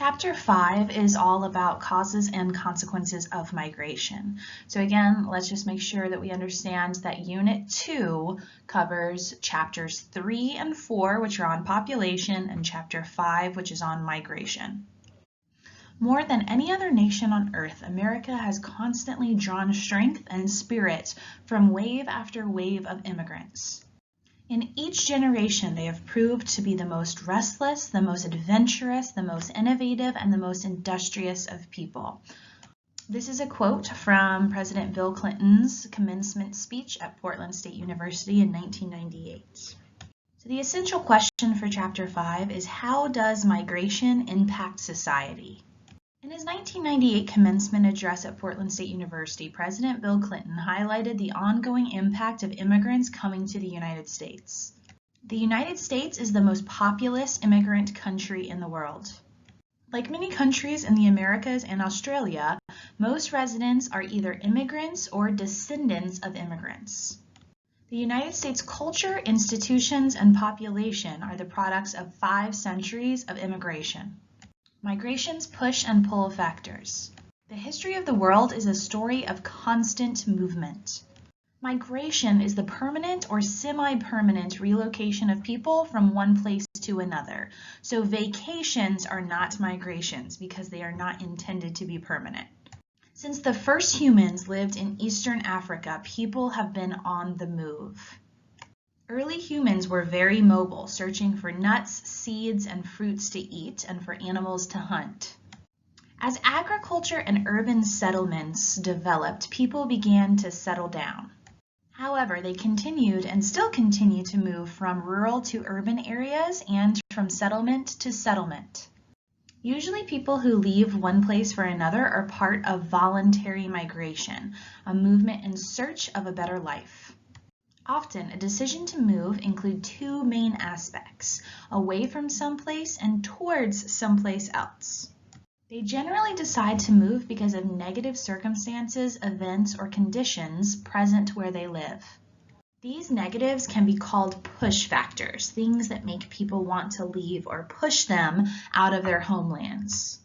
Chapter 5 is all about causes and consequences of migration. So again, let's just make sure that we understand that Unit 2 covers Chapters 3 and 4, which are on population, and Chapter 5, which is on migration. More than any other nation on Earth, America has constantly drawn strength and spirit from wave after wave of immigrants. In each generation, they have proved to be the most restless, the most adventurous, the most innovative, and the most industrious of people. This is a quote from President Bill Clinton's commencement speech at Portland State University in 1998. So the essential question for Chapter 5 is, how does migration impact society? In his 1998 commencement address at Portland State University, President Bill Clinton highlighted the ongoing impact of immigrants coming to the United States. The United States is the most populous immigrant country in the world. Like many countries in the Americas and Australia, most residents are either immigrants or descendants of immigrants. The United States culture, institutions, and population are the products of 5 centuries of immigration. Migration's push and pull factors. The history of the world is a story of constant movement. Migration is the permanent or semi-permanent relocation of people from one place to another. So vacations are not migrations because they are not intended to be permanent. Since the first humans lived in Eastern Africa, people have been on the move. Early humans were very mobile, searching for nuts, seeds, and fruits to eat, and for animals to hunt. As agriculture and urban settlements developed, people began to settle down. However, they continued and still continue to move from rural to urban areas and from settlement to settlement. Usually people who leave one place for another are part of voluntary migration, a movement in search of a better life. Often, a decision to move includes 2 main aspects, away from someplace and towards someplace else. They generally decide to move because of negative circumstances, events, or conditions present where they live. These negatives can be called push factors, things that make people want to leave or push them out of their homelands.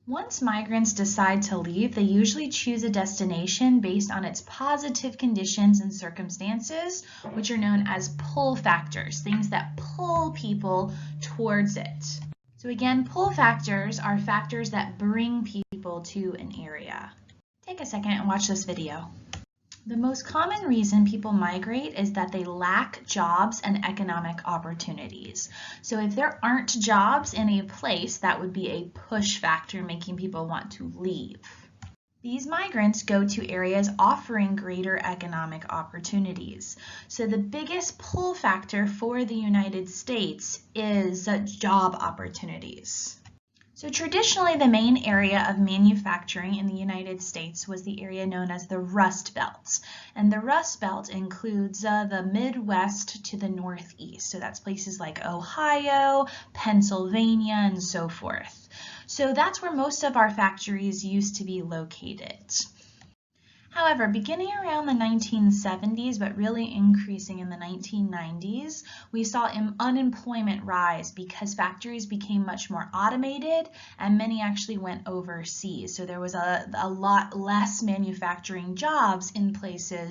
Once migrants decide to leave, they usually choose a destination based on its positive conditions and circumstances, which are known as pull factors, things that pull people towards it. So again, pull factors are factors that bring people to an area. Take a second and watch this video. The most common reason people migrate is that they lack jobs and economic opportunities. So if there aren't jobs in a place, that would be a push factor making people want to leave. These migrants go to areas offering greater economic opportunities. So the biggest pull factor for the United States is job opportunities. So traditionally, the main area of manufacturing in the United States was the area known as the Rust Belt. And the Rust Belt includes the Midwest to the Northeast. So that's places like Ohio, Pennsylvania, and so forth. So that's where most of our factories used to be located. However, beginning around the 1970s, but really increasing in the 1990s, we saw unemployment rise because factories became much more automated and many actually went overseas. So there was a lot less manufacturing jobs in places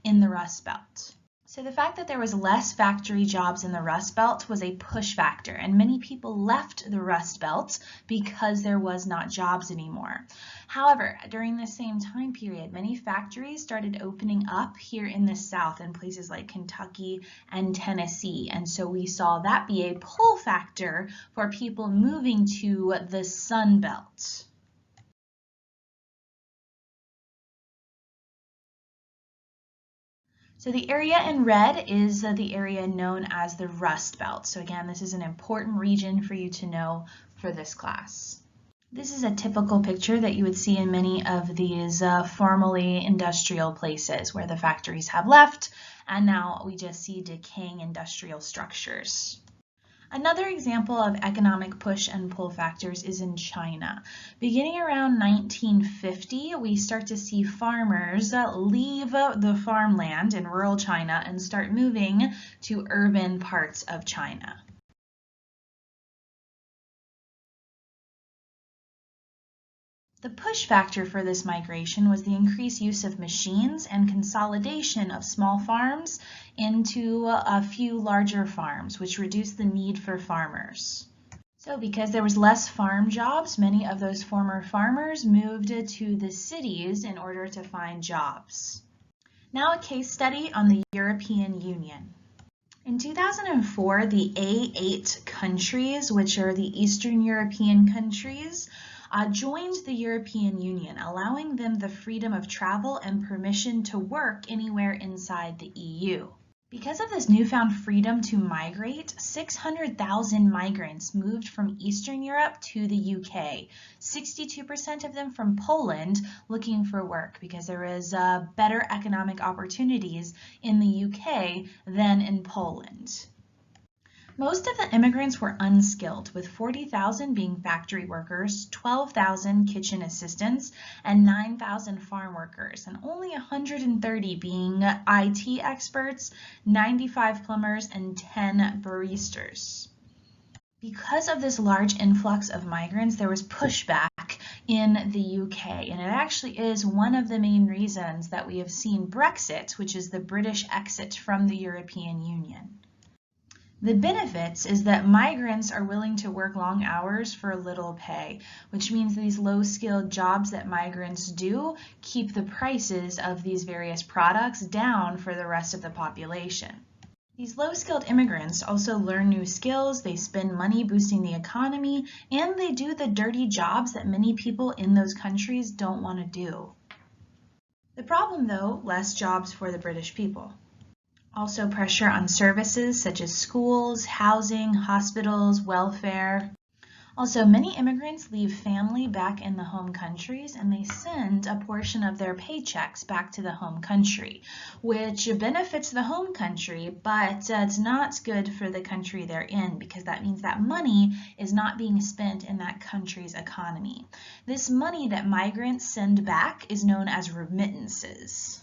in the Rust Belt. So the fact that there was less factory jobs in the Rust Belt was a push factor, and many people left the Rust Belt because there was not jobs anymore. However, during the same time period, many factories started opening up here in the South in places like Kentucky and Tennessee, and so we saw that be a pull factor for people moving to the Sun Belt. So the area in red is the area known as the Rust Belt. So again, this is an important region for you to know for this class. This is a typical picture that you would see in many of these formerly industrial places where the factories have left, and now we just see decaying industrial structures. Another example of economic push and pull factors is in China. Beginning around 1950, we start to see farmers leave the farmland in rural China and start moving to urban parts of China. The push factor for this migration was the increased use of machines and consolidation of small farms into a few larger farms, which reduced the need for farmers. So because there was less farm jobs, many of those former farmers moved to the cities in order to find jobs. Now a case study on the European Union. In 2004, the A8 countries, which are the Eastern European countries, joined the European Union, allowing them the freedom of travel and permission to work anywhere inside the EU. Because of this newfound freedom to migrate, 600,000 migrants moved from Eastern Europe to the UK, 62% of them from Poland looking for work because there is better economic opportunities in the UK than in Poland. Most of the immigrants were unskilled, with 40,000 being factory workers, 12,000 kitchen assistants, and 9,000 farm workers, and only 130 being IT experts, 95 plumbers, and 10 baristas. Because of this large influx of migrants, there was pushback in the UK, and it actually is one of the main reasons that we have seen Brexit, which is the British exit from the European Union. The benefits is that migrants are willing to work long hours for little pay, which means these low-skilled jobs that migrants do keep the prices of these various products down for the rest of the population. These low-skilled immigrants also learn new skills, they spend money boosting the economy, and they do the dirty jobs that many people in those countries don't want to do. The problem, though, less jobs for the British people. Also pressure on services such as schools, housing, hospitals, welfare. Also, many immigrants leave family back in the home countries and they send a portion of their paychecks back to the home country, which benefits the home country, but it's not good for the country they're in because that means that money is not being spent in that country's economy. This money that migrants send back is known as remittances.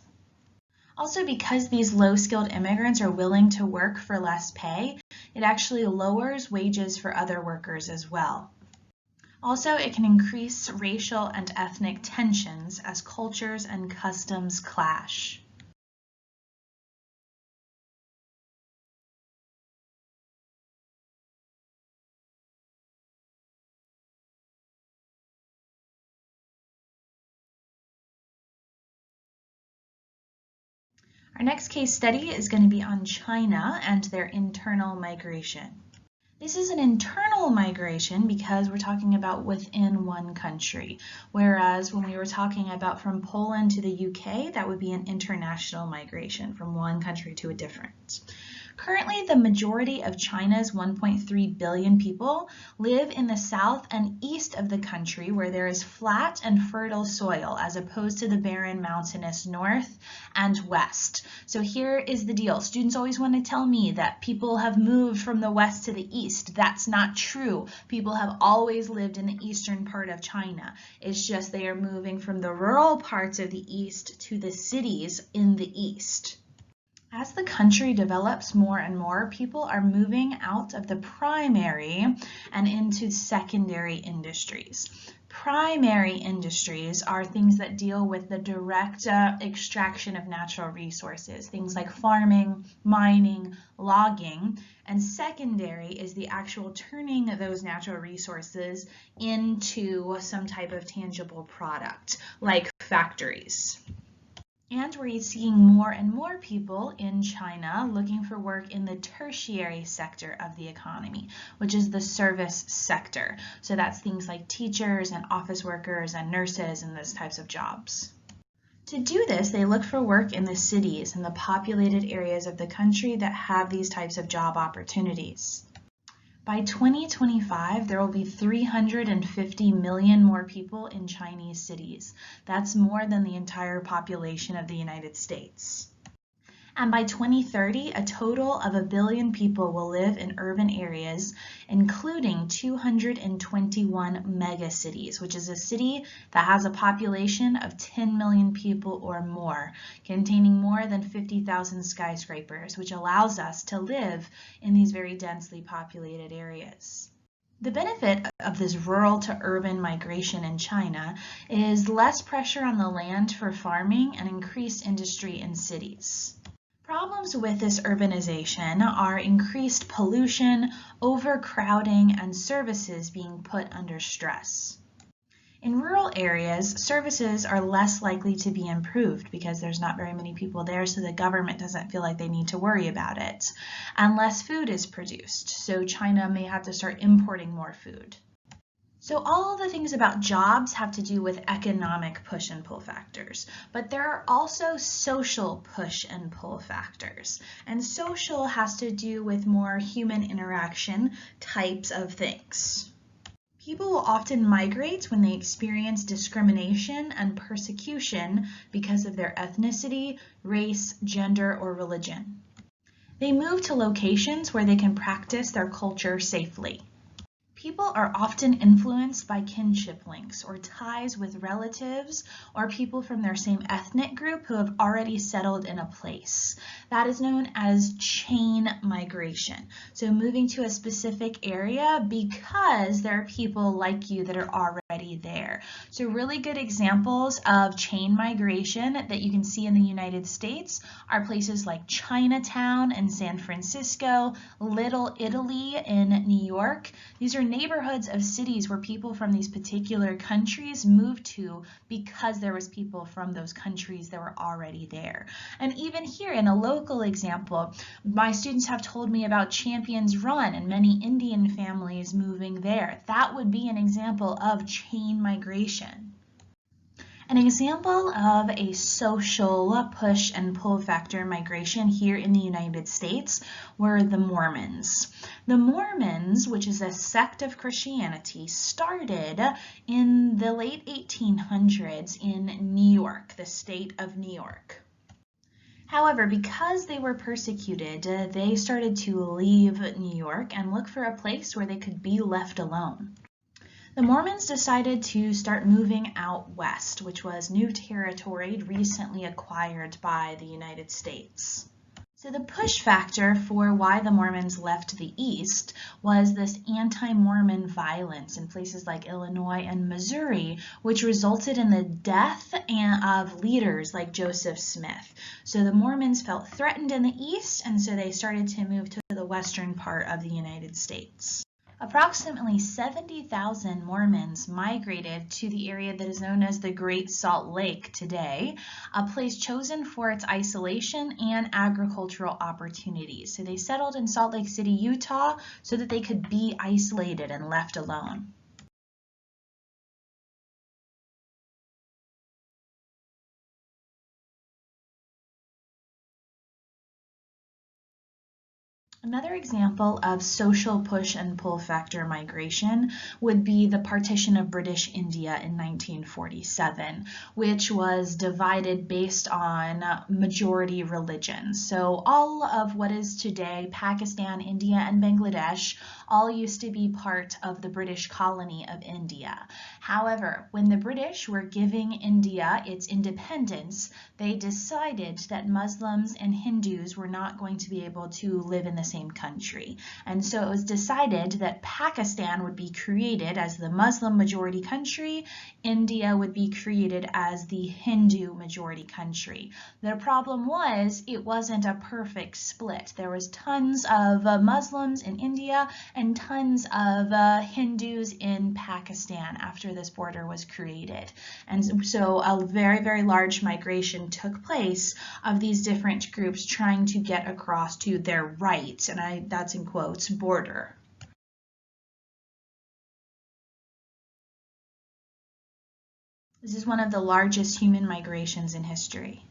Also, because these low-skilled immigrants are willing to work for less pay, it actually lowers wages for other workers as well. Also, it can increase racial and ethnic tensions as cultures and customs clash. Our next case study is going to be on China and their internal migration. This is an internal migration because we're talking about within one country, whereas when we were talking about from Poland to the UK, that would be an international migration from one country to a different. Currently, the majority of China's 1.3 billion people live in the south and east of the country where there is flat and fertile soil as opposed to the barren mountainous north and west. So here is the deal. Students always want to tell me that people have moved from the west to the east. That's not true. People have always lived in the eastern part of China. It's just they are moving from the rural parts of the east to the cities in the east. As the country develops more and more, people are moving out of the primary and into secondary industries. Primary industries are things that deal with the direct extraction of natural resources, things like farming, mining, logging, and secondary is the actual turning those natural resources into some type of tangible product, like factories. And we're seeing more and more people in China looking for work in the tertiary sector of the economy, which is the service sector. So that's things like teachers and office workers and nurses and those types of jobs. To do this, they look for work in the cities and the populated areas of the country that have these types of job opportunities. By 2025, there will be 350 million more people in Chinese cities. That's more than the entire population of the United States. And by 2030, a total of 1 billion people will live in urban areas, including 221 megacities, which is a city that has a population of 10 million people or more, containing more than 50,000 skyscrapers, which allows us to live in these very densely populated areas. The benefit of this rural to urban migration in China is less pressure on the land for farming and increased industry in cities. Problems with this urbanization are increased pollution, overcrowding, and services being put under stress. In rural areas, services are less likely to be improved because there's not very many people there, so the government doesn't feel like they need to worry about it. And less food is produced, so China may have to start importing more food. So all the things about jobs have to do with economic push and pull factors, but there are also social push and pull factors. And social has to do with more human interaction types of things. People will often migrate when they experience discrimination and persecution because of their ethnicity, race, gender, or religion. They move to locations where they can practice their culture safely. People are often influenced by kinship links or ties with relatives or people from their same ethnic group who have already settled in a place. That is known as chain migration. So moving to a specific area because there are people like you that are already there. So really good examples of chain migration that you can see in the United States are places like Chinatown in San Francisco, Little Italy in New York. These are neighborhoods of cities where people from these particular countries moved to because there was people from those countries that were already there. And even here in a local example, my students have told me about Champions Run and many Indian families moving there. That would be an example of chain migration. An example of a social push and pull factor migration here in the United States were the Mormons. The Mormons, which is a sect of Christianity, started in the late 1800s in New York, the state of New York. However, because they were persecuted, they started to leave New York and look for a place where they could be left alone. The Mormons decided to start moving out west, which was new territory recently acquired by the United States. So the push factor for why the Mormons left the East was this anti-Mormon violence in places like Illinois and Missouri, which resulted in the death of leaders like Joseph Smith. So the Mormons felt threatened in the East, and so they started to move to the western part of the United States. Approximately 70,000 Mormons migrated to the area that is known as the Great Salt Lake today, a place chosen for its isolation and agricultural opportunities. So they settled in Salt Lake City, Utah, so that they could be isolated and left alone. Another example of social push and pull factor migration would be the partition of British India in 1947, which was divided based on majority religions. So all of what is today Pakistan, India, and Bangladesh all used to be part of the British colony of India. However, when the British were giving India its independence, they decided that Muslims and Hindus were not going to be able to live in the same country. And so it was decided that Pakistan would be created as the Muslim majority country, India would be created as the Hindu majority country. The problem was it wasn't a perfect split. There was tons of Muslims in India and tons of Hindus in Pakistan after this border was created. And so a very, very large migration took place of these different groups trying to get across to their right, and that's in quotes, border. This is one of the largest human migrations in history.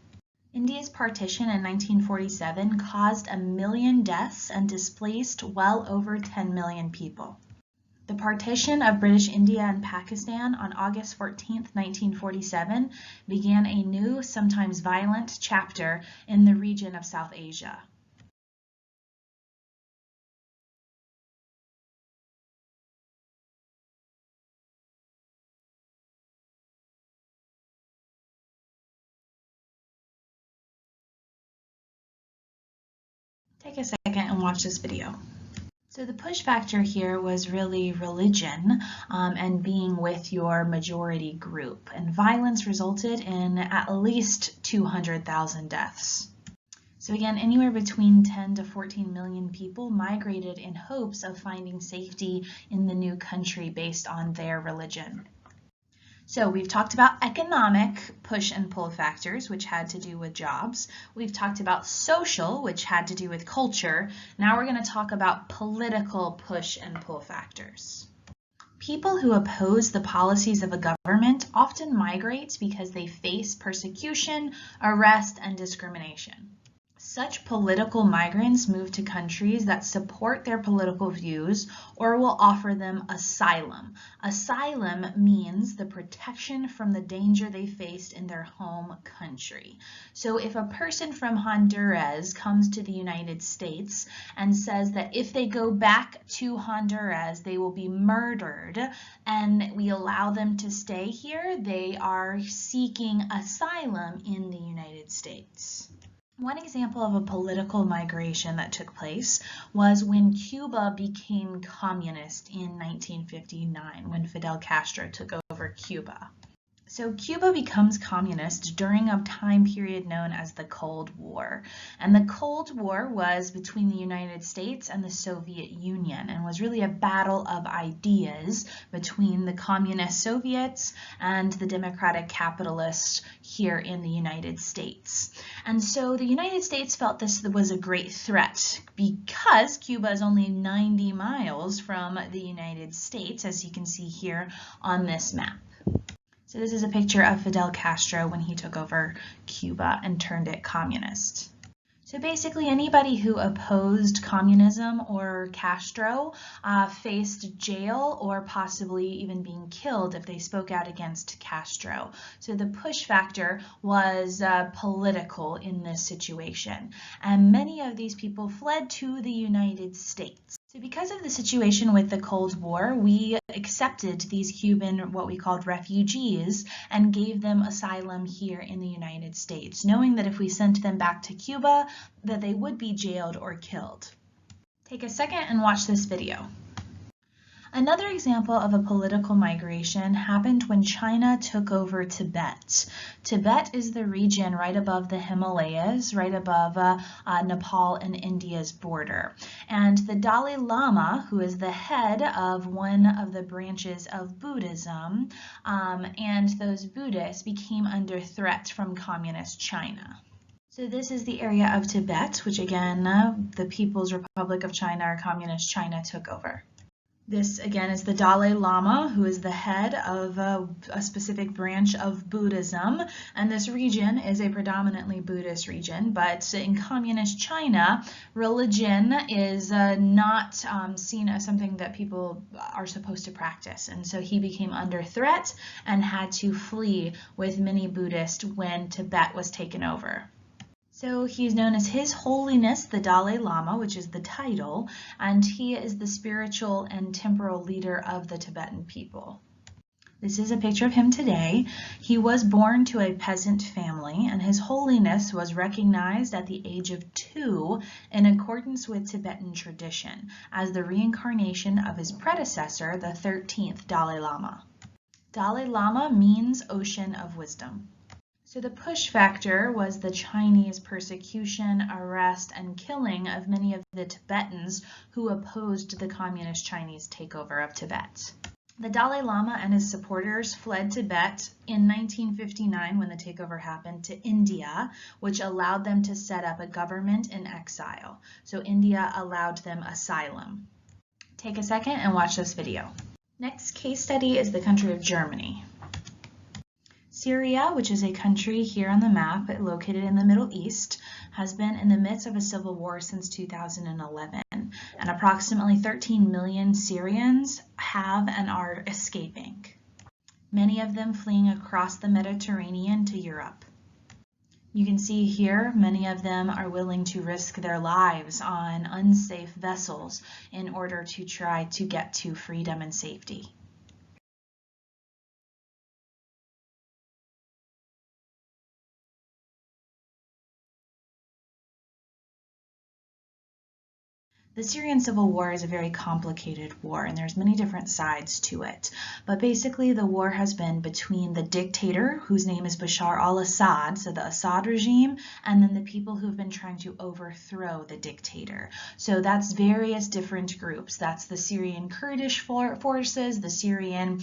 India's partition in 1947 caused 1 million deaths and displaced well over 10 million people. The partition of British India and Pakistan on August 14, 1947, began a new, sometimes violent, chapter in the region of South Asia. Take a second and watch this video. So the push factor here was really religion and being with your majority group, and violence resulted in at least 200,000 deaths. So again, anywhere between 10 to 14 million people migrated in hopes of finding safety in the new country based on their religion. So we've talked about economic push and pull factors, which had to do with jobs. We've talked about social, which had to do with culture. Now we're going to talk about political push and pull factors. People who oppose the policies of a government often migrate because they face persecution, arrest, and discrimination. Such political migrants move to countries that support their political views or will offer them asylum. Asylum means the protection from the danger they faced in their home country. So if a person from Honduras comes to the United States and says that if they go back to Honduras, they will be murdered, and we allow them to stay here, they are seeking asylum in the United States. One example of a political migration that took place was when Cuba became communist in 1959, when Fidel Castro took over Cuba. So Cuba becomes communist during a time period known as the Cold War. And the Cold War was between the United States and the Soviet Union and was really a battle of ideas between the communist Soviets and the democratic capitalists here in the United States. And so the United States felt this was a great threat because Cuba is only 90 miles from the United States, as you can see here on this map. So this is a picture of Fidel Castro when he took over Cuba and turned it communist. So basically anybody who opposed communism or Castro faced jail or possibly even being killed if they spoke out against Castro. So the push factor was political in this situation. And many of these people fled to the United States. So because of the situation with the Cold War, we accepted these Cuban, what we called refugees, and gave them asylum here in the United States, knowing that if we sent them back to Cuba, that they would be jailed or killed. Take a second and watch this video. Another example of a political migration happened when China took over Tibet. Tibet is the region right above the Himalayas, right above Nepal and India's border. And the Dalai Lama, who is the head of one of the branches of Buddhism, and those Buddhists became under threat from communist China. So this is the area of Tibet, which again, the People's Republic of China or Communist China took over. This, again, is the Dalai Lama, who is the head of a specific branch of Buddhism, and this region is a predominantly Buddhist region, but in Communist China, religion is not seen as something that people are supposed to practice, and so he became under threat and had to flee with many Buddhists when Tibet was taken over. So he's known as His Holiness the Dalai Lama, which is the title, and he is the spiritual and temporal leader of the Tibetan people. This is a picture of him today. He was born to a peasant family, and His Holiness was recognized at the age of 2 in accordance with Tibetan tradition as the reincarnation of his predecessor, the 13th Dalai Lama. Dalai Lama means ocean of wisdom. So the push factor was the Chinese persecution, arrest, and killing of many of the Tibetans who opposed the communist Chinese takeover of Tibet. The Dalai Lama and his supporters fled Tibet in 1959 when the takeover happened to India, which allowed them to set up a government in exile. So India allowed them asylum. Take a second and watch this video. Next case study is the country of Germany. Syria, which is a country here on the map located in the Middle East, has been in the midst of a civil war since 2011, and approximately 13 million Syrians have and are escaping, many of them fleeing across the Mediterranean to Europe. You can see here many of them are willing to risk their lives on unsafe vessels in order to try to get to freedom and safety. The Syrian civil war is a very complicated war, and there's many different sides to it. But basically, the war has been between the dictator, whose name is Bashar al-Assad, so the Assad regime, and then the people who've been trying to overthrow the dictator. So that's various different groups. That's the Syrian Kurdish forces, the Syrian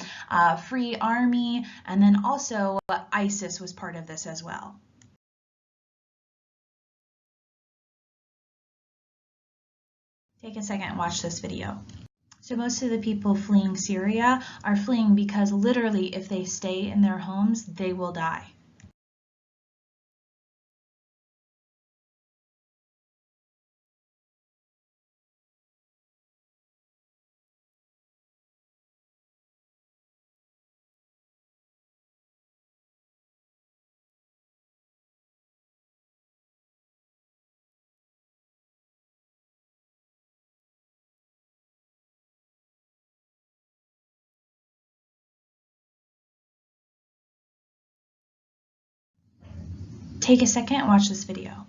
Free Army, and then also ISIS was part of this as well. Take a second and watch this video. So most of the people fleeing Syria are fleeing because literally if they stay in their homes, they will die. Take a second and watch this video.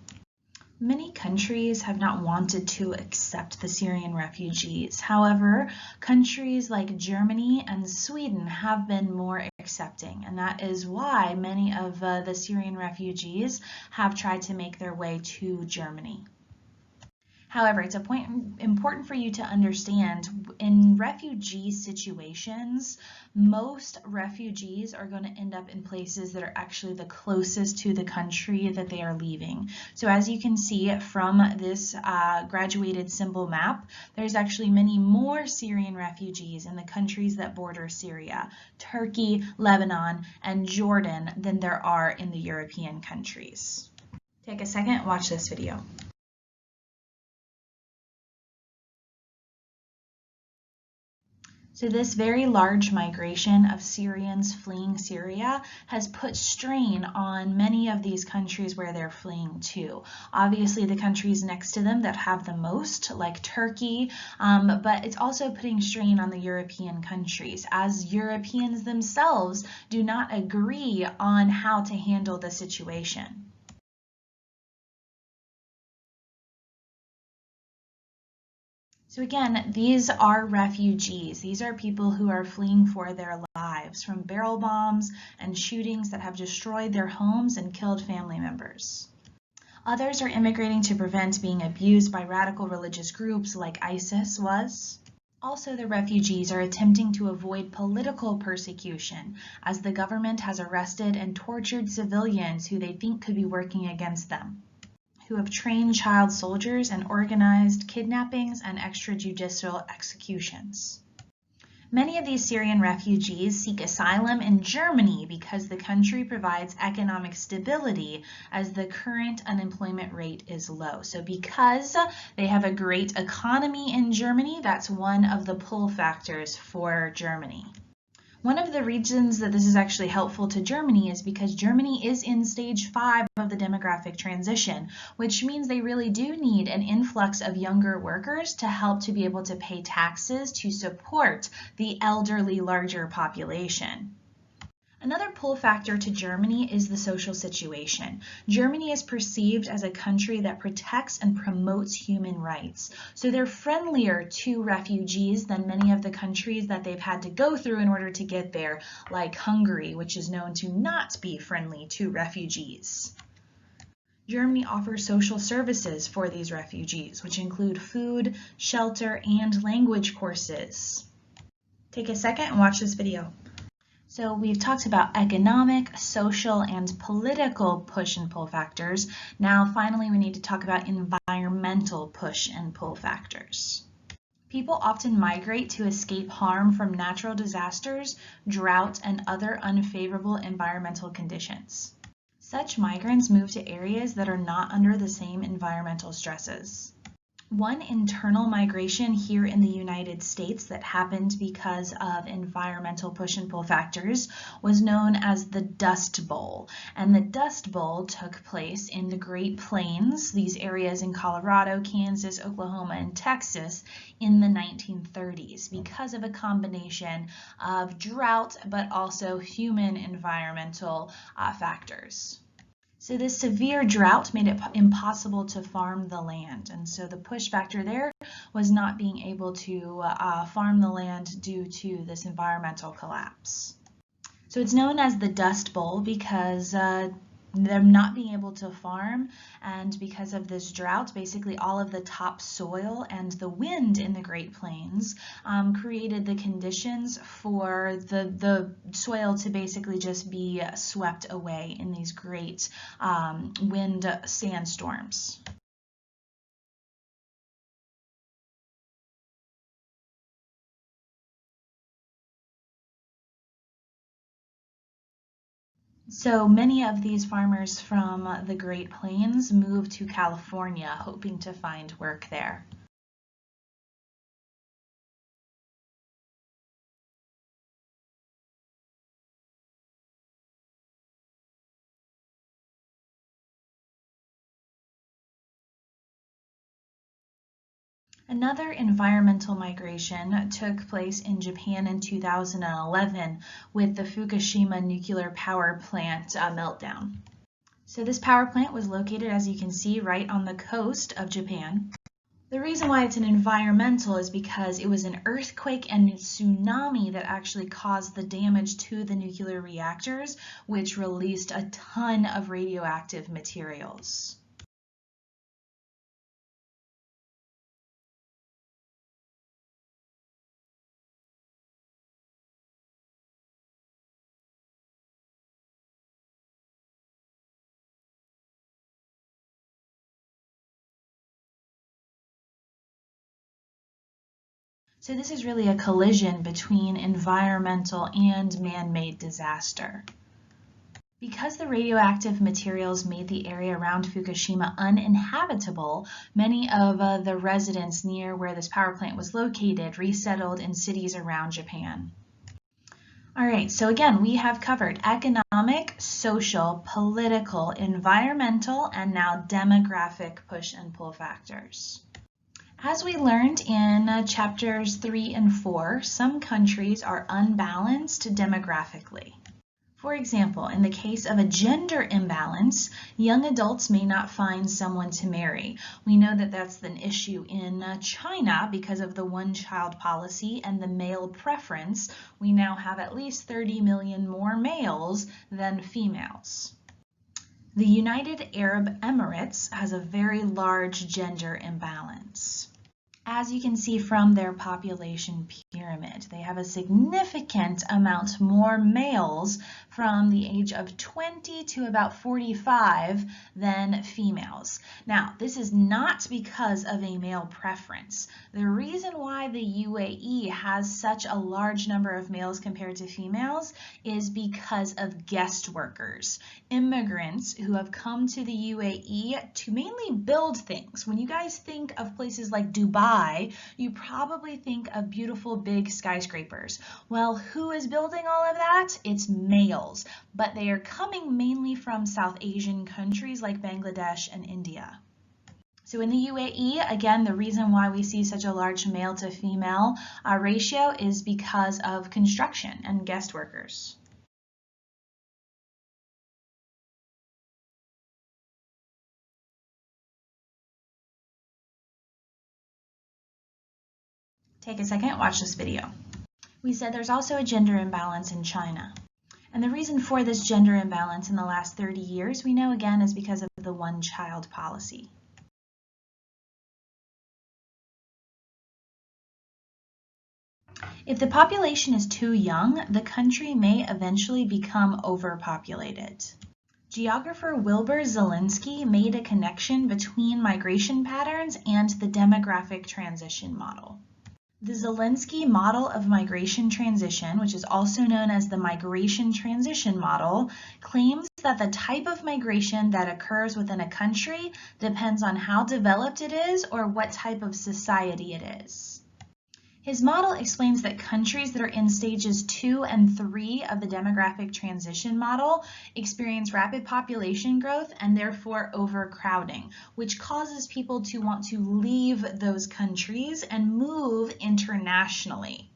Many countries have not wanted to accept the Syrian refugees. However, countries like Germany and Sweden have been more accepting, and that is why many of the Syrian refugees have tried to make their way to Germany. However, it's important for you to understand in refugee situations, most refugees are going to end up in places that are actually the closest to the country that they are leaving. So as you can see from this graduated symbol map, there's actually many more Syrian refugees in the countries that border Syria, Turkey, Lebanon, and Jordan than there are in the European countries. Take a second, watch this video. So this very large migration of Syrians fleeing Syria has put strain on many of these countries where they're fleeing to. Obviously the countries next to them that have the most, like Turkey, but it's also putting strain on the European countries as Europeans themselves do not agree on how to handle the situation. So again, these are refugees. These are people who are fleeing for their lives from barrel bombs and shootings that have destroyed their homes and killed family members. Others are immigrating to prevent being abused by radical religious groups like ISIS was. Also, the refugees are attempting to avoid political persecution as the government has arrested and tortured civilians who they think could be working against them, who have trained child soldiers and organized kidnappings and extrajudicial executions. Many of these Syrian refugees seek asylum in Germany because the country provides economic stability as the current unemployment rate is low. So because they have a great economy in Germany, that's one of the pull factors for Germany. One of the reasons that this is actually helpful to Germany is because Germany is in stage 5 of the demographic transition, which means they really do need an influx of younger workers to help to be able to pay taxes to support the elderly larger population. Another pull factor to Germany is the social situation. Germany is perceived as a country that protects and promotes human rights. So they're friendlier to refugees than many of the countries that they've had to go through in order to get there, like Hungary, which is known to not be friendly to refugees. Germany offers social services for these refugees, which include food, shelter, and language courses. Take a second and watch this video. So we've talked about economic, social, and political push and pull factors. Now finally we need to talk about environmental push and pull factors. People often migrate to escape harm from natural disasters, drought, and other unfavorable environmental conditions. Such migrants move to areas that are not under the same environmental stresses. One internal migration here in the United States that happened because of environmental push and pull factors was known as the Dust Bowl. And the Dust Bowl took place in the Great Plains, these areas in Colorado, Kansas, Oklahoma, and Texas in the 1930s because of a combination of drought but also human environmental factors. So this severe drought made it impossible to farm the land. And so the push factor there was not being able to farm the land due to this environmental collapse. So it's known as the Dust Bowl because them not being able to farm, and because of this drought, basically all of the topsoil and the wind in the Great Plains created the conditions for the soil to basically just be swept away in these great wind sandstorms. So many of these farmers from the Great Plains moved to California, hoping to find work there. Another environmental migration took place in Japan in 2011 with the Fukushima nuclear power plant meltdown. So this power plant was located, as you can see, right on the coast of Japan. The reason why it's an environmental is because it was an earthquake and tsunami that actually caused the damage to the nuclear reactors, which released a ton of radioactive materials. So this is really a collision between environmental and man-made disaster. Because the radioactive materials made the area around Fukushima uninhabitable, many of the residents near where this power plant was located resettled in cities around Japan. All right, so again, we have covered economic, social, political, environmental, and now demographic push and pull factors. As we learned in chapters 3 and 4, some countries are unbalanced demographically. For example, in the case of a gender imbalance, young adults may not find someone to marry. We know that that's an issue in China because of the one-child policy and the male preference. We now have at least 30 million more males than females. The United Arab Emirates has a very large gender imbalance. As you can see from their population pyramid, they have a significant amount more males from the age of 20 to about 45 than females. Now, this is not because of a male preference. The reason why the UAE has such a large number of males compared to females is because of guest workers, immigrants who have come to the UAE to mainly build things. When you guys think of places like Dubai, you probably think of beautiful big skyscrapers. Well, who is building all of that? It's males, but they are coming mainly from South Asian countries like Bangladesh and India. So in the UAE, again, the reason why we see such a large male to female ratio is because of construction and guest workers. Take a second, watch this video. We said there's also a gender imbalance in China. And the reason for this gender imbalance in the last 30 years, we know again, is because of the one-child policy. If the population is too young, the country may eventually become overpopulated. Geographer Wilbur Zielinski made a connection between migration patterns and the demographic transition model. The Zielinski model of migration transition, which is also known as the migration transition model, claims that the type of migration that occurs within a country depends on how developed it is or what type of society it is. His model explains that countries that are in stages 2 and 3 of the demographic transition model experience rapid population growth and therefore overcrowding, which causes people to want to leave those countries and move internationally.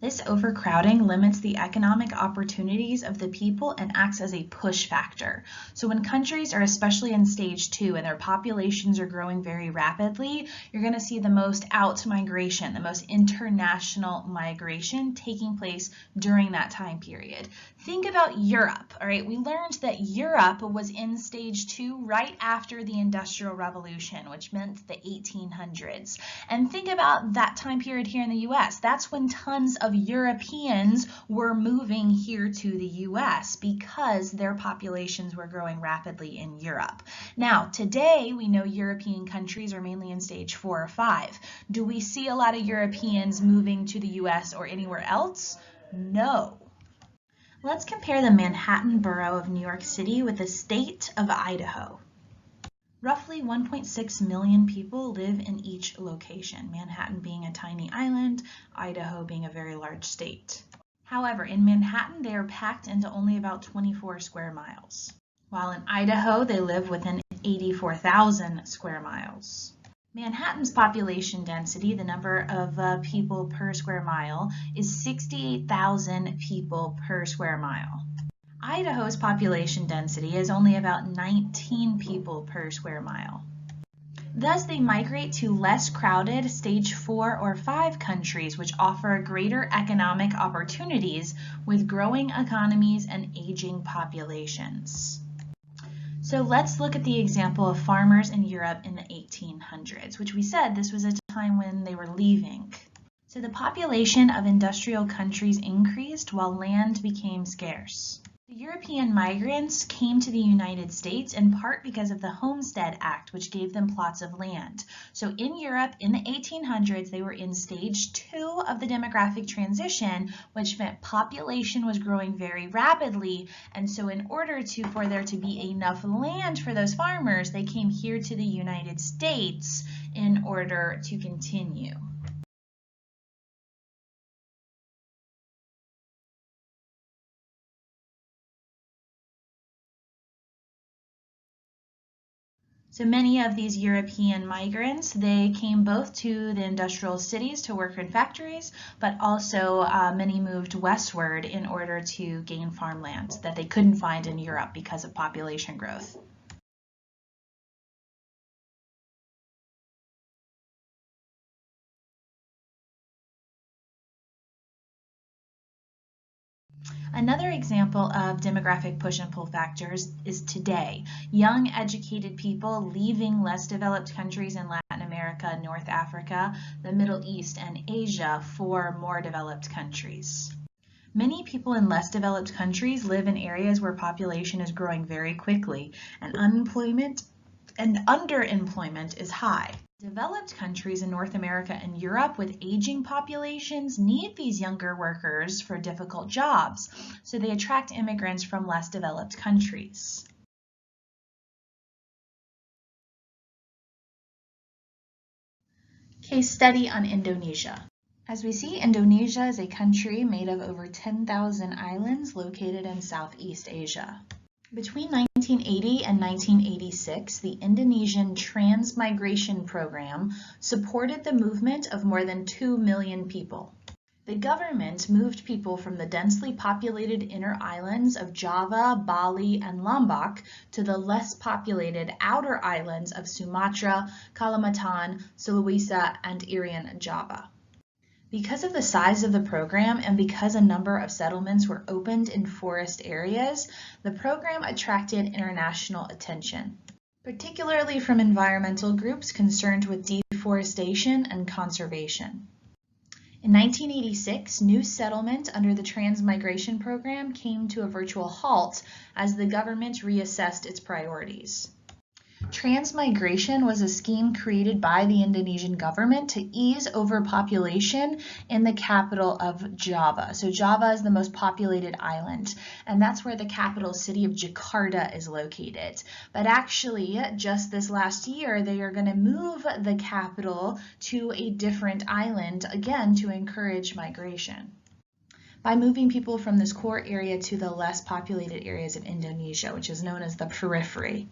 This overcrowding limits the economic opportunities of the people and acts as a push factor. So when countries are especially in stage 2 and their populations are growing very rapidly, you're going to see the most out-migration, the most international migration taking place during that time period. Think about Europe, all right? We learned that Europe was in stage 2 right after the Industrial Revolution, which meant the 1800s. And think about that time period here in the US. That's when tons of Europeans were moving here to the US because their populations were growing rapidly in Europe. Now, today we know European countries are mainly in stage 4 or 5. Do we see a lot of Europeans moving to the US or anywhere else? No. Let's compare the Manhattan borough of New York City with the state of Idaho. Roughly 1.6 million people live in each location, Manhattan being a tiny island, Idaho being a very large state. However, in Manhattan, they are packed into only about 24 square miles, while in Idaho, they live within 84,000 square miles. Manhattan's population density, the number of people per square mile, is 68,000 people per square mile. Idaho's population density is only about 19 people per square mile. Thus, they migrate to less crowded stage 4 or 5 countries, which offer greater economic opportunities with growing economies and aging populations. So let's look at the example of farmers in Europe in the 1800s, which we said this was a time when they were leaving. So the population of industrial countries increased while land became scarce. The European migrants came to the United States in part because of the Homestead Act, which gave them plots of land. So in Europe, in the 1800s, they were in stage 2 of the demographic transition, which meant population was growing very rapidly. And so in order for there to be enough land for those farmers, they came here to the United States in order to continue. So many of these European migrants, they came both to the industrial cities to work in factories, but also many moved westward in order to gain farmland that they couldn't find in Europe because of population growth. Another example of demographic push and pull factors is today. Young, educated people leaving less developed countries in Latin America, North Africa, the Middle East, and Asia for more developed countries. Many people in less developed countries live in areas where population is growing very quickly, and unemployment and underemployment is high. Developed countries in North America and Europe with aging populations need these younger workers for difficult jobs, so they attract immigrants from less developed countries. Case study on Indonesia. As we see, Indonesia is a country made of over 10,000 islands located in Southeast Asia. Between 1980 and 1986, the Indonesian Transmigration Program supported the movement of more than 2 million people. The government moved people from the densely populated inner islands of Java, Bali, and Lombok to the less populated outer islands of Sumatra, Kalimantan, Sulawesi, and Irian Java. Because of the size of the program and because a number of settlements were opened in forest areas, the program attracted international attention, particularly from environmental groups concerned with deforestation and conservation. In 1986, new settlement under the Transmigration Program came to a virtual halt as the government reassessed its priorities. Transmigration was a scheme created by the Indonesian government to ease overpopulation in the capital of Java. So Java is the most populated island, and that's where the capital city of Jakarta is located. But actually, just this last year, they are going to move the capital to a different island, again, to encourage migration by moving people from this core area to the less populated areas of Indonesia, which is known as the periphery.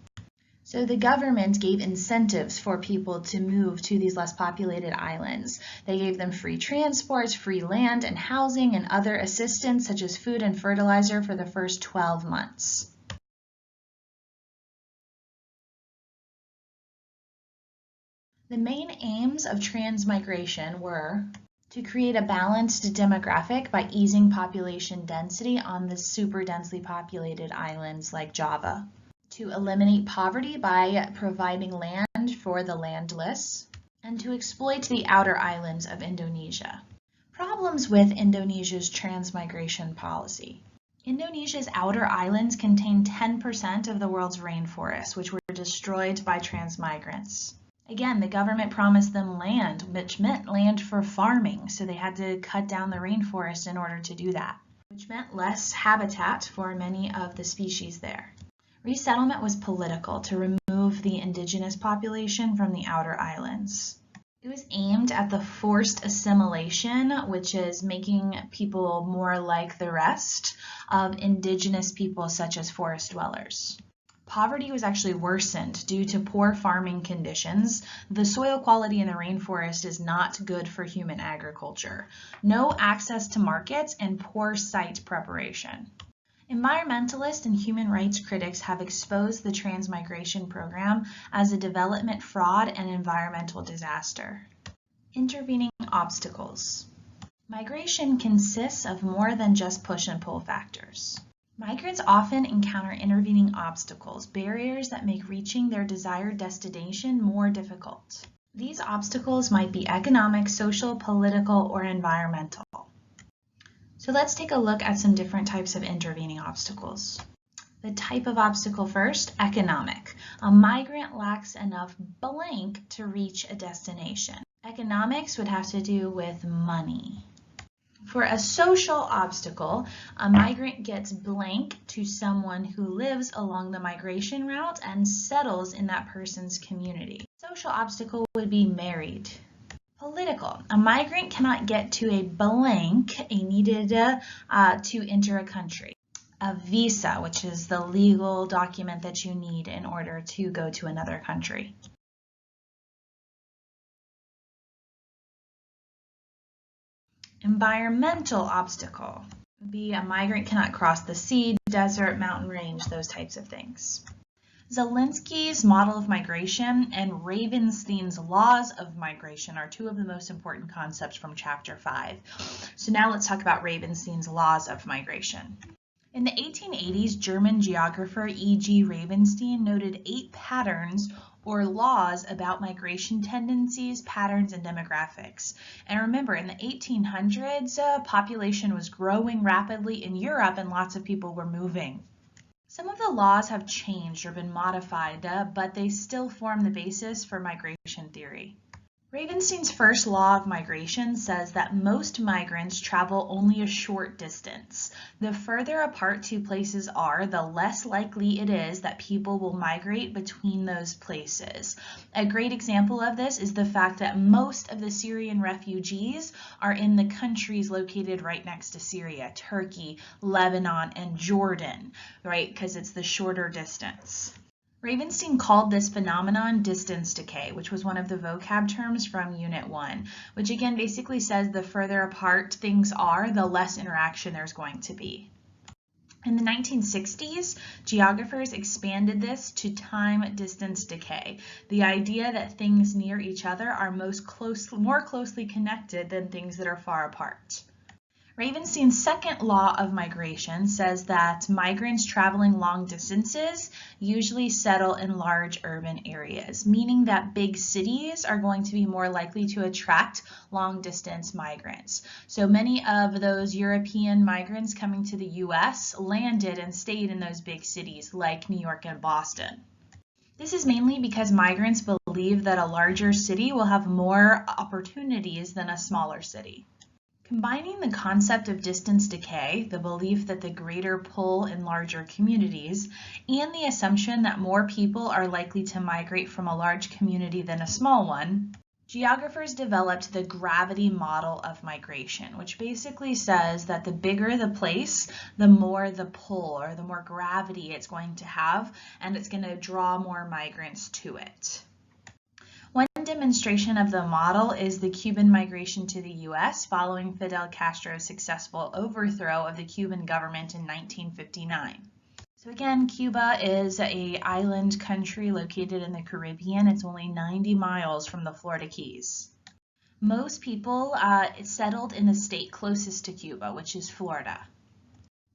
So the government gave incentives for people to move to these less populated islands. They gave them free transport, free land and housing, and other assistance such as food and fertilizer for the first 12 months. The main aims of transmigration were to create a balanced demographic by easing population density on the super densely populated islands like Java, to eliminate poverty by providing land for the landless, and to exploit the outer islands of Indonesia. Problems with Indonesia's transmigration policy. Indonesia's outer islands contain 10% of the world's rainforests, which were destroyed by transmigrants. Again, the government promised them land, which meant land for farming, so they had to cut down the rainforest in order to do that, which meant less habitat for many of the species there. Resettlement was political to remove the indigenous population from the outer islands. It was aimed at the forced assimilation, which is making people more like the rest of indigenous people such as forest dwellers. Poverty was actually worsened due to poor farming conditions. The soil quality in the rainforest is not good for human agriculture. No access to markets and poor site preparation. Environmentalists and human rights critics have exposed the transmigration program as a development fraud and environmental disaster. Intervening obstacles. Migration consists of more than just push and pull factors. Migrants often encounter intervening obstacles, barriers that make reaching their desired destination more difficult. These obstacles might be economic, social, political, or environmental. So let's take a look at some different types of intervening obstacles. The type of obstacle first, economic. A migrant lacks enough blank to reach a destination. Economics would have to do with money. For a social obstacle, a migrant gets blank to someone who lives along the migration route and settles in that person's community. Social obstacle would be married. Political. A migrant cannot get to a blank, a needed to enter a country. A visa, which is the legal document that you need in order to go to another country. Environmental obstacle would be a migrant cannot cross the sea, desert, mountain range, those types of things. Zelensky's model of migration and Ravenstein's laws of migration are two of the most important concepts from Chapter 5. So now let's talk about Ravenstein's laws of migration. In the 1880s, German geographer E.G. Ravenstein noted 8 patterns or laws about migration tendencies, patterns, and demographics. And remember, in the 1800s, population was growing rapidly in Europe and lots of people were moving. Some of the laws have changed or been modified, but they still form the basis for migration theory. Ravenstein's first law of migration says that most migrants travel only a short distance. The further apart two places are, the less likely it is that people will migrate between those places. A great example of this is the fact that most of the Syrian refugees are in the countries located right next to Syria, Turkey, Lebanon, and Jordan, right? Because it's the shorter distance. Ravenstein called this phenomenon distance decay, which was one of the vocab terms from Unit 1, which again basically says the further apart things are, the less interaction there's going to be. In the 1960s, geographers expanded this to time distance decay, the idea that things near each other are more closely connected than things that are far apart. Ravenstein's second law of migration says that migrants traveling long distances usually settle in large urban areas, meaning that big cities are going to be more likely to attract long distance migrants. So many of those European migrants coming to the US landed and stayed in those big cities like New York and Boston. This is mainly because migrants believe that a larger city will have more opportunities than a smaller city. Combining the concept of distance decay, the belief that the greater pull in larger communities, and the assumption that more people are likely to migrate from a large community than a small one, Geographers developed the gravity model of migration, which basically says that the bigger the place, the more the pull or the more gravity it's going to have, and it's going to draw more migrants to it. One demonstration of the model is the Cuban migration to the U.S. following Fidel Castro's successful overthrow of the Cuban government in 1959. So again, Cuba is an island country located in the Caribbean. It's only 90 miles from the Florida Keys. Most people settled in the state closest to Cuba, which is Florida.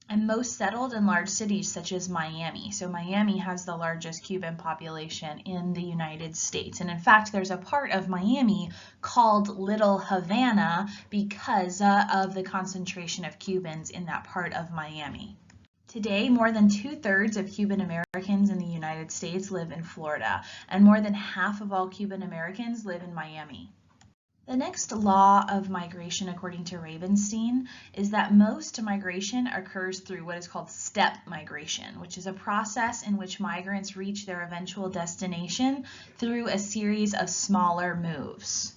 And most settled in large cities such as Miami. So Miami has the largest Cuban population in the United States. And in fact, there's a part of Miami called Little Havana because of the concentration of Cubans in that part of Miami. Today, more than 2/3 of Cuban Americans in the United States live in Florida, and more than half of all Cuban Americans live in Miami. The next law of migration, according to Ravenstein, is that most migration occurs through what is called step migration, which is a process in which migrants reach their eventual destination through a series of smaller moves.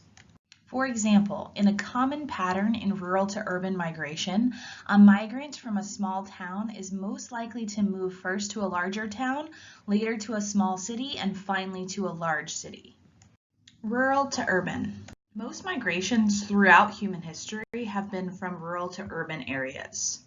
For example, in a common pattern in rural to urban migration, a migrant from a small town is most likely to move first to a larger town, later to a small city, and finally to a large city. Rural to urban. Most migrations throughout human history have been from rural to urban areas.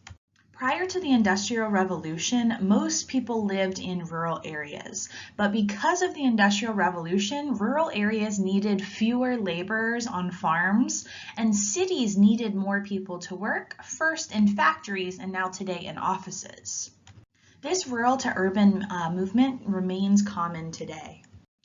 Prior to the Industrial Revolution, most people lived in rural areas, but because of the Industrial Revolution, rural areas needed fewer laborers on farms, and cities needed more people to work, first in factories and now today in offices. This rural to urban movement remains common today.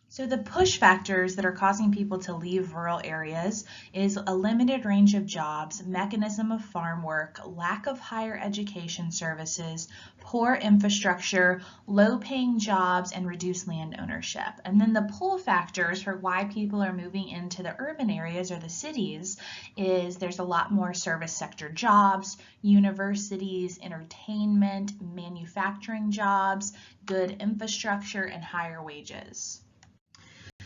So the push factors that are causing people to leave rural areas is a limited range of jobs, mechanism of farm work, lack of higher education services, poor infrastructure, low-paying jobs, and reduced land ownership. And then the pull factors for why people are moving into the urban areas or the cities is there's a lot more service sector jobs, universities, entertainment, manufacturing jobs, good infrastructure, and higher wages.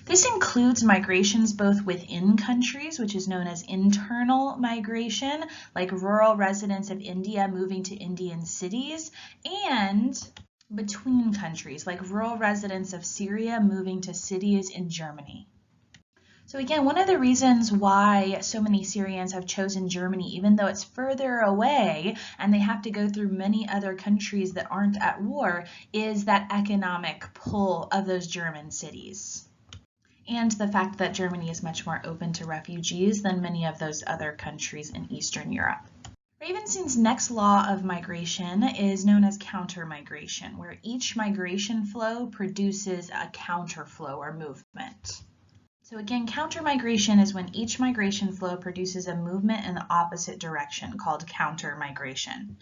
This includes migrations both within countries, which is known as internal migration, like rural residents of India moving to Indian cities, and between countries, like rural residents of Syria moving to cities in Germany. So again, one of the reasons why so many Syrians have chosen Germany, even though it's further away and they have to go through many other countries that aren't at war, is that economic pull of those German cities. And the fact that Germany is much more open to refugees than many of those other countries in Eastern Europe. Ravenstein's next law of migration is known as counter-migration, where each migration flow produces a counterflow or movement. So again, counter-migration is when each migration flow produces a movement in the opposite direction, called counter-migration.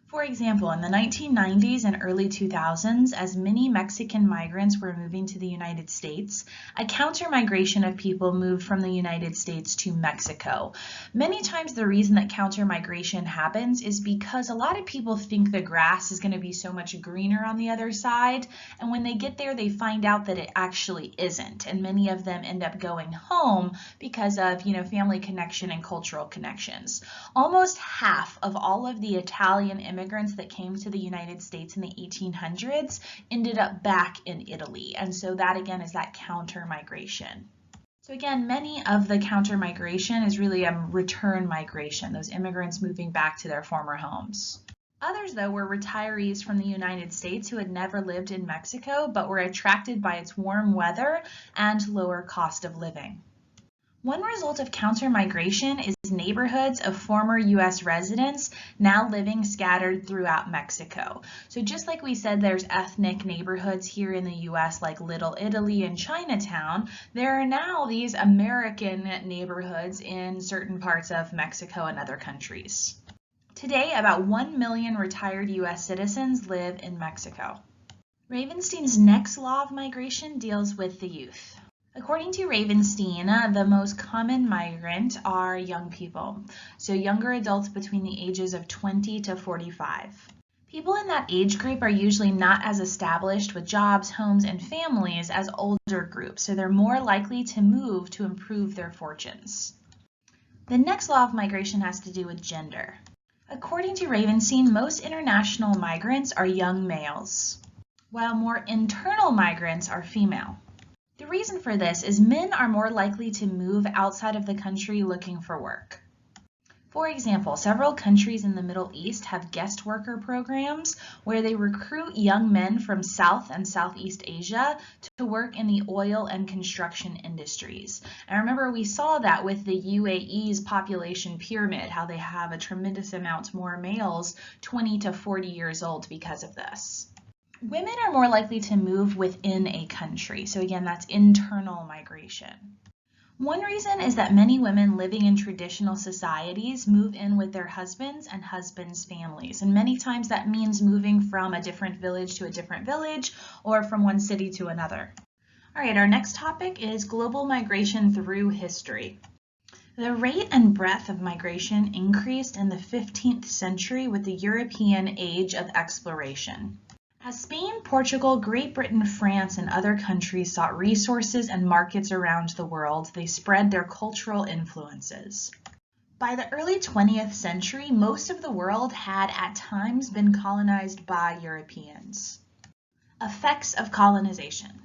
For example, in the 1990s and early 2000s, as many Mexican migrants were moving to the United States, a counter-migration of people moved from the United States to Mexico. Many times the reason that counter-migration happens is because a lot of people think the grass is going to be so much greener on the other side, and when they get there, they find out that it actually isn't, and many of them end up going home because of, family connection and cultural connections. Almost half of all of the Italian immigrants that came to the United States in the 1800s ended up back in Italy, and so that again is that counter-migration. So again, many of the counter-migration is really a return migration, those immigrants moving back to their former homes. Others, though, were retirees from the United States who had never lived in Mexico but were attracted by its warm weather and lower cost of living. One result of counter-migration is neighborhoods of former U.S. residents now living scattered throughout Mexico. So just like we said there's ethnic neighborhoods here in the U.S. like Little Italy and Chinatown, there are now these American neighborhoods in certain parts of Mexico and other countries. Today, about 1 million retired U.S. citizens live in Mexico. Ravenstein's next law of migration deals with the youth. According to Ravenstein, the most common migrant are young people, so younger adults between the ages of 20 to 45. People in that age group are usually not as established with jobs, homes, and families as older groups, so they're more likely to move to improve their fortunes. The next law of migration has to do with gender. According to Ravenstein, most international migrants are young males, while more internal migrants are female. The reason for this is men are more likely to move outside of the country looking for work. For example, several countries in the Middle East have guest worker programs where they recruit young men from South and Southeast Asia to work in the oil and construction industries. And remember, we saw that with the UAE's population pyramid, how they have a tremendous amount more males 20 to 40 years old because of this. Women are more likely to move within a country. So again, that's internal migration. One reason is that many women living in traditional societies move in with their husbands and husbands' families. And many times that means moving from a different village to a different village or from one city to another. All right, our next topic is global migration through history. The rate and breadth of migration increased in the 15th century with the European age of exploration. As Spain, Portugal, Great Britain, France, and other countries sought resources and markets around the world, they spread their cultural influences. By the early 20th century, most of the world had at times been colonized by Europeans. Effects of colonization.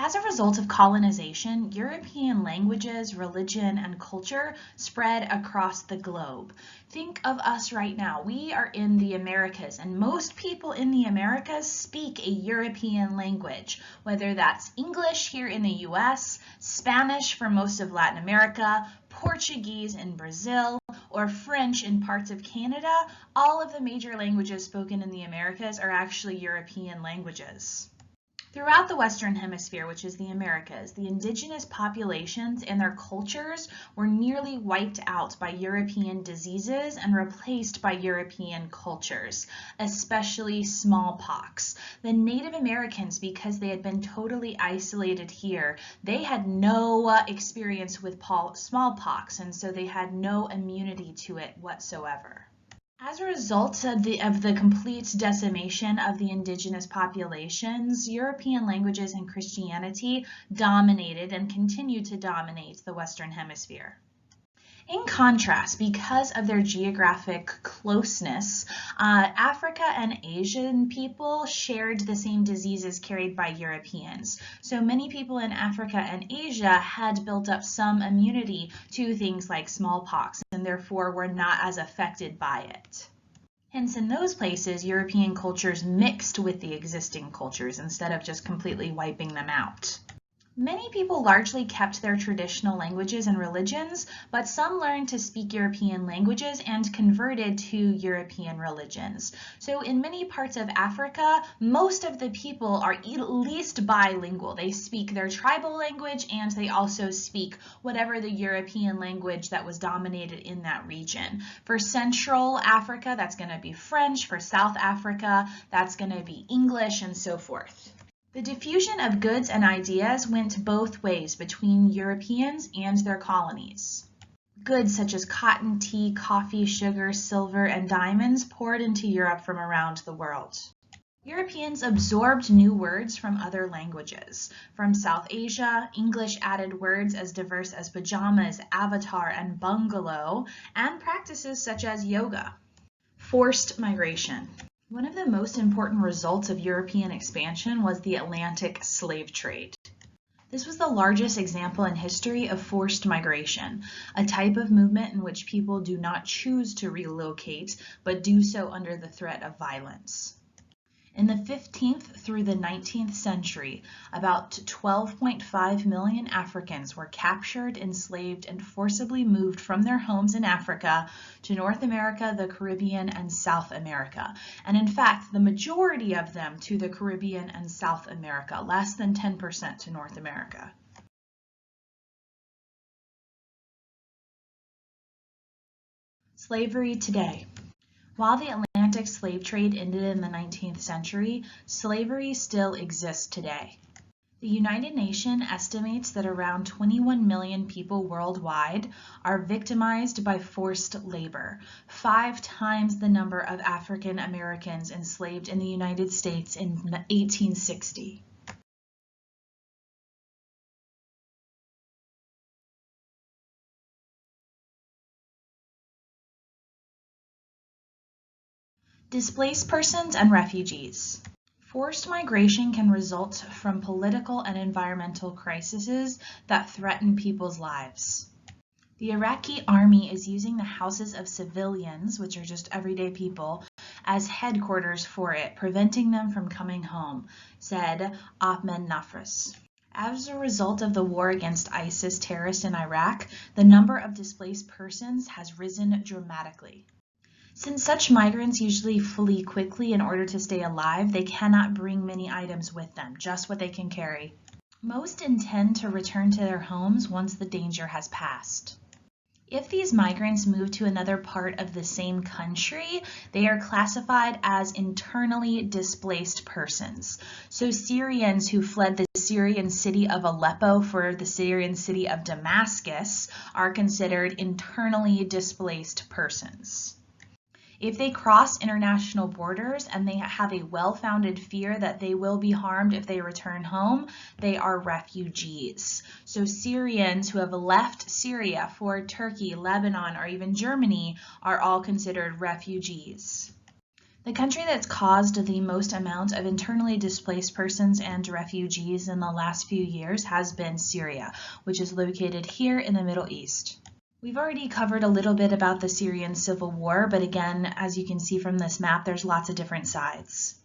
As a result of colonization, European languages, religion, and culture spread across the globe. Think of us right now. We are in the Americas, and most people in the Americas speak a European language, whether that's English here in the US, Spanish for most of Latin America, Portuguese in Brazil, or French in parts of Canada. All of the major languages spoken in the Americas are actually European languages. Throughout the Western Hemisphere, which is the Americas, the indigenous populations and their cultures were nearly wiped out by European diseases and replaced by European cultures, especially smallpox. The Native Americans, because they had been totally isolated here, they had no experience with smallpox, and so they had no immunity to it whatsoever. As a result of the complete decimation of the indigenous populations, European languages and Christianity dominated and continue to dominate the Western Hemisphere. In contrast, because of their geographic closeness, Africa and Asian people shared the same diseases carried by Europeans. So many people in Africa and Asia had built up some immunity to things like smallpox and therefore were not as affected by it. Hence, in those places, European cultures mixed with the existing cultures instead of just completely wiping them out. Many people largely kept their traditional languages and religions, but some learned to speak European languages and converted to European religions. So in many parts of Africa, most of the people are at least bilingual. They speak their tribal language and they also speak whatever the European language that was dominated in that region. For Central Africa, that's going to be French. For South Africa, that's going to be English, and so forth. The diffusion of goods and ideas went both ways between Europeans and their colonies. Goods such as cotton, tea, coffee, sugar, silver, and diamonds poured into Europe from around the world. Europeans absorbed new words from other languages. From South Asia, English added words as diverse as pajamas, avatar, and bungalow, and practices such as yoga. Forced migration. One of the most important results of European expansion was the Atlantic slave trade. This was the largest example in history of forced migration, a type of movement in which people do not choose to relocate, but do so under the threat of violence. In the 15th through the 19th century, about 12.5 million Africans were captured, enslaved, and forcibly moved from their homes in Africa to North America, the Caribbean, and South America. And in fact, the majority of them to the Caribbean and South America, less than 10% to North America. Slavery today. While the Atlantic slave trade ended in the 19th century, slavery still exists today. The United Nations estimates that around 21 million people worldwide are victimized by forced labor, 5 times the number of African Americans enslaved in the United States in 1860. Displaced persons and refugees. Forced migration can result from political and environmental crises that threaten people's lives. The Iraqi army is using the houses of civilians, which are just everyday people, as headquarters for it, preventing them from coming home, said Ahmed Nafris. As a result of the war against ISIS terrorists in Iraq, the number of displaced persons has risen dramatically. Since such migrants usually flee quickly in order to stay alive, they cannot bring many items with them, just what they can carry. Most intend to return to their homes once the danger has passed. If these migrants move to another part of the same country, they are classified as internally displaced persons. So Syrians who fled the Syrian city of Aleppo for the Syrian city of Damascus are considered internally displaced persons. If they cross international borders and they have a well-founded fear that they will be harmed if they return home, they are refugees. So Syrians who have left Syria for Turkey, Lebanon, or even Germany are all considered refugees. The country that's caused the most amount of internally displaced persons and refugees in the last few years has been Syria, which is located here in the Middle East. We've already covered a little bit about the Syrian civil war, but again, as you can see from this map, there's lots of different sides.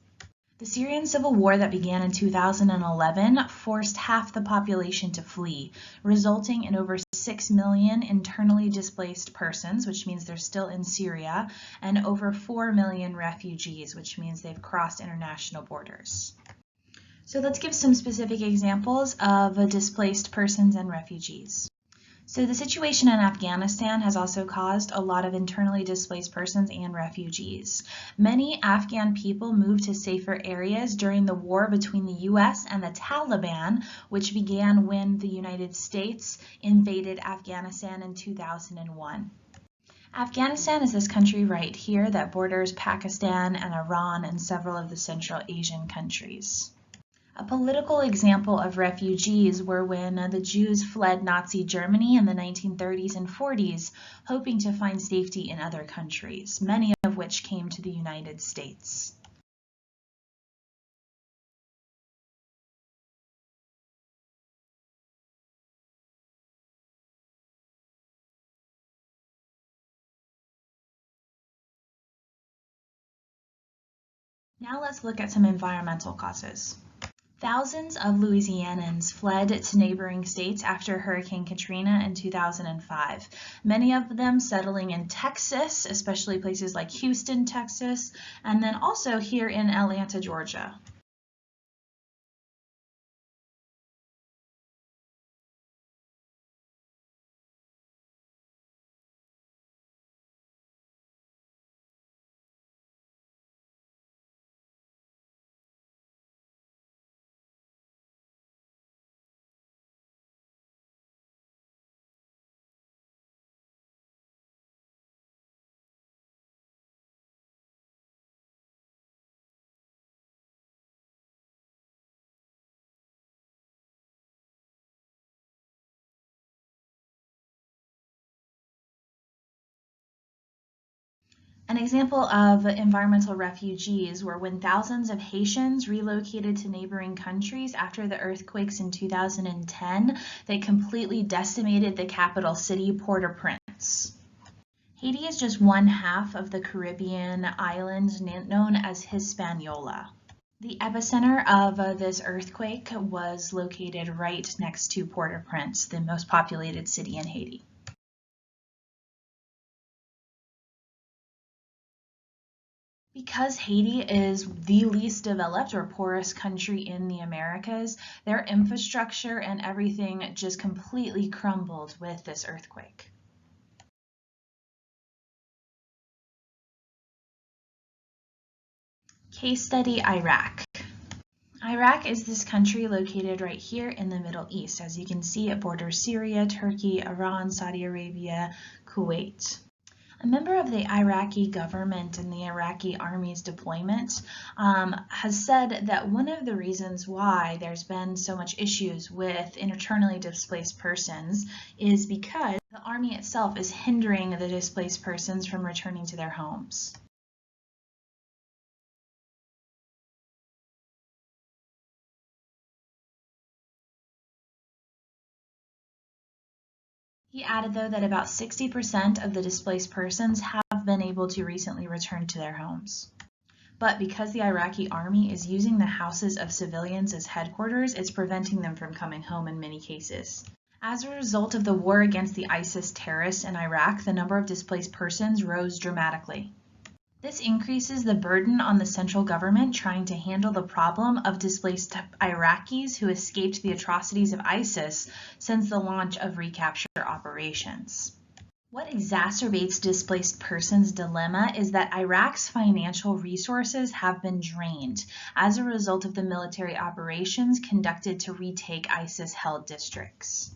The Syrian civil war that began in 2011 forced half the population to flee, resulting in over 6 million internally displaced persons, which means they're still in Syria, and over 4 million refugees, which means they've crossed international borders. So let's give some specific examples of displaced persons and refugees. So the situation in Afghanistan has also caused a lot of internally displaced persons and refugees. Many Afghan people moved to safer areas during the war between the US and the Taliban, which began when the United States invaded Afghanistan in 2001. Afghanistan is this country right here that borders Pakistan and Iran and several of the Central Asian countries. A political example of refugees were when the Jews fled Nazi Germany in the 1930s and 40s, hoping to find safety in other countries, many of which came to the United States. Now let's look at some environmental causes. Thousands of Louisianans fled to neighboring states after Hurricane Katrina in 2005, many of them settling in Texas, especially places like Houston, Texas, and then also here in Atlanta, Georgia. An example of environmental refugees were when thousands of Haitians relocated to neighboring countries after the earthquakes in 2010 that completely decimated the capital city, Port-au-Prince. Haiti is just one half of the Caribbean island known as Hispaniola. The epicenter of this earthquake was located right next to Port-au-Prince, the most populated city in Haiti. Because Haiti is the least developed or poorest country in the Americas, their infrastructure and everything just completely crumbled with this earthquake. Case study Iraq. Iraq is this country located right here in the Middle East. As you can see, it borders Syria, Turkey, Iran, Saudi Arabia, Kuwait. A member of the Iraqi government and the Iraqi army's deployment has said that one of the reasons why there's been so much issues with internally displaced persons is because the army itself is hindering the displaced persons from returning to their homes. He added, though, that about 60% of the displaced persons have been able to recently return to their homes. But because the Iraqi army is using the houses of civilians as headquarters, it's preventing them from coming home in many cases. As a result of the war against the ISIS terrorists in Iraq, the number of displaced persons rose dramatically. This increases the burden on the central government trying to handle the problem of displaced Iraqis who escaped the atrocities of ISIS since the launch of recapture operations. What exacerbates displaced persons' dilemma is that Iraq's financial resources have been drained as a result of the military operations conducted to retake ISIS-held districts.